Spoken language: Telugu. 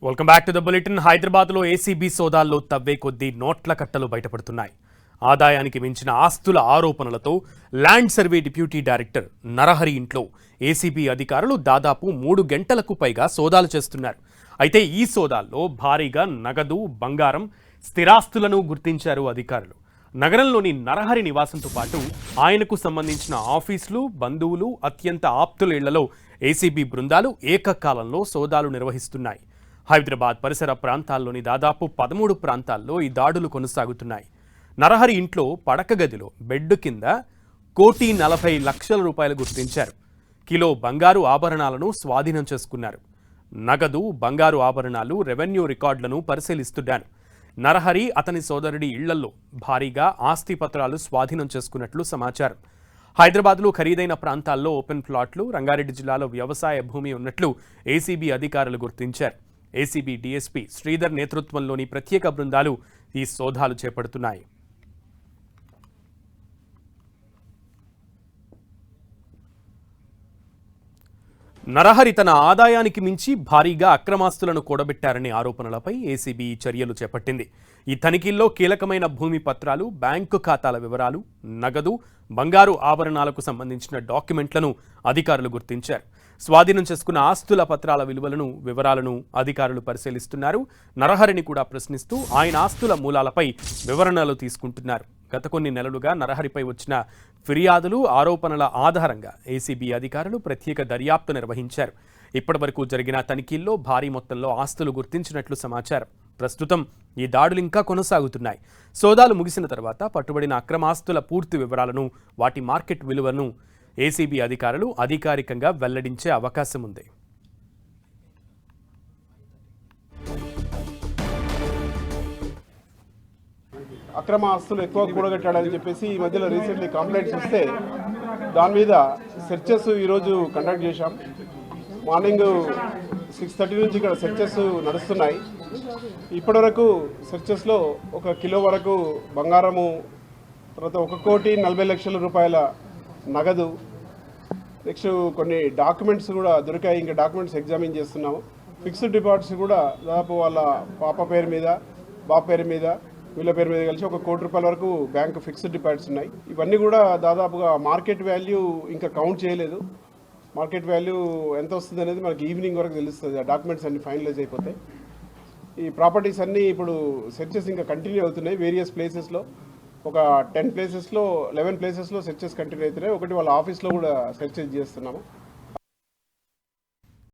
Welcome back to the bulletin. హైదరాబాద్లో ఏసీబీ సోదాల్లో తవ్వే కొద్దీ నోట్ల కట్టలు బయటపడుతున్నాయి. ఆదాయానికి మించిన ఆస్తుల ఆరోపణలతో land survey deputy director Narahari ఇంట్లో ఏసీబీ అధికారులు దాదాపు 3 గంటలకు పైగా సోదాలు చేస్తున్నారు. అయితే ఈ సోదాల్లో భారీగా నగదు, బంగారం, స్థిరాస్తులను గుర్తించారు అధికారులు. నగరంలోని నరహరి నివాసంతో పాటు ఆయనకు సంబంధించిన ఆఫీసులు, బంధువులు, అత్యంత ఆప్తుల ఇళ్లలో ఏసీబీ బృందాలు ఏకకాలంలో సోదాలు నిర్వహిస్తున్నాయి. హైదరాబాద్ పరిసర ప్రాంతాల్లోని దాదాపు 13 ప్రాంతాల్లో ఈ దాడులు కొనసాగుతున్నాయి. నరహరి ఇంట్లో పడక గదిలో బెడ్ కింద 1,40,00,000 రూపాయలు గుర్తించారు. కిలో బంగారు ఆభరణాలను స్వాధీనం చేసుకున్నారు. నగదు, బంగారు ఆభరణాలు, రెవెన్యూ రికార్డులను పరిశీలిస్తున్నారు. నరహరి, అతని సోదరుడి ఇళ్లలో భారీగా ఆస్తి పత్రాలు స్వాధీనం చేసుకున్నట్లు సమాచారం. హైదరాబాద్లో ఖరీదైన ప్రాంతాల్లో ఓపెన్ ప్లాట్లు, రంగారెడ్డి జిల్లాలో వ్యవసాయ భూమి ఉన్నట్లు ఏసీబీ అధికారులు గుర్తించారు. ఏసీబీ డీఎస్పీ శ్రీధర్ నేతృత్వంలోని ప్రత్యేక బృందాలు ఈ సోదాలు చేపడుతున్నాయి. నరహరి తన ఆదాయానికి మించి భారీగా అక్రమాస్తులను కూడబెట్టారనే ఆరోపణలపై ఏసీబీ చర్యలు చేపట్టింది. ఈ తనిఖీల్లో కీలకమైన భూమి పత్రాలు, బ్యాంకు ఖాతాల వివరాలు, నగదు, బంగారు ఆభరణాలకు సంబంధించిన డాక్యుమెంట్లను అధికారులు గుర్తించారు. స్వాధీనం చేసుకున్న ఆస్తుల పత్రాల వివరాలను అధికారులు పరిశీలిస్తున్నారు. నరహరిని కూడా ప్రశ్నిస్తూ ఆయన ఆస్తుల మూలాలపై వివరణలు తీసుకుంటున్నారు. గత కొన్ని నెలలుగా నరహరిపై వచ్చిన ఫిర్యాదులు, ఆరోపణల ఆధారంగా ఏసీబీ అధికారులు ప్రత్యేక దర్యాప్తు నిర్వహించారు. ఇప్పటివరకు జరిగిన తనిఖీల్లో భారీ మొత్తంలో ఆస్తులు గుర్తించినట్లు సమాచారం. ప్రస్తుతం ఈ దాడులు ఇంకా కొనసాగుతున్నాయి. సోదాలు ముగిసిన తర్వాత పట్టుబడిన అక్రమాస్తుల పూర్తి వివరాలను, వాటి మార్కెట్ విలువను ఏసీబీ అధికారులు అధికారికంగా వెల్లడించే అవకాశం ఉంది. అక్రమ ఆస్తులు ఎక్కువ కూడగట్టాడని చెప్పేసి ఈ మధ్యలో రీసెంట్లీ కంప్లైంట్స్ వస్తే దాని మీద సెర్చెస్ ఈరోజు కండక్ట్ చేశాం. మార్నింగ్ 6:30 నుంచి ఇక్కడ సెర్చెస్ నడుస్తున్నాయి. ఇప్పటివరకు సెర్చెస్లో 1 కిలో వరకు బంగారము, తర్వాత 1,40,00,000 రూపాయల నగదు, నెక్స్ట్ కొన్ని డాక్యుమెంట్స్ కూడా దొరికాయి. ఇంకా డాక్యుమెంట్స్ ఎగ్జామిన్ చేస్తున్నాము. ఫిక్స్డ్ డిపాజిట్స్ కూడా దాదాపు వాళ్ళ పాప పేరు మీద, బాబు పేరు మీద, వీళ్ళ పేరు మీద కలిసి 1 కోటి రూపాయల వరకు బ్యాంకు ఫిక్స్డ్ డిపాజిట్స్ ఉన్నాయి. ఇవన్నీ కూడా దాదాపుగా మార్కెట్ వాల్యూ ఇంకా కౌంట్ చేయలేదు. మార్కెట్ వాల్యూ ఎంత వస్తుంది అనేది మనకి ఈవినింగ్ వరకు తెలుస్తుంది. ఆ డాక్యుమెంట్స్ అన్ని ఫైనలైజ్ అయిపోతాయి. ఈ ప్రాపర్టీస్ అన్నీ ఇప్పుడు సెర్చెస్ ఇంకా కంటిన్యూ అవుతున్నాయి. వేరియస్ ప్లేసెస్లో ఒక 10 ప్లేసెస్లో 11 ప్లేసెస్లో సెర్చెస్ కంటిన్యూ అవుతున్నాయి. ఒకటి వాళ్ళ ఆఫీస్లో కూడా సెర్చెస్ చేస్తున్నాము.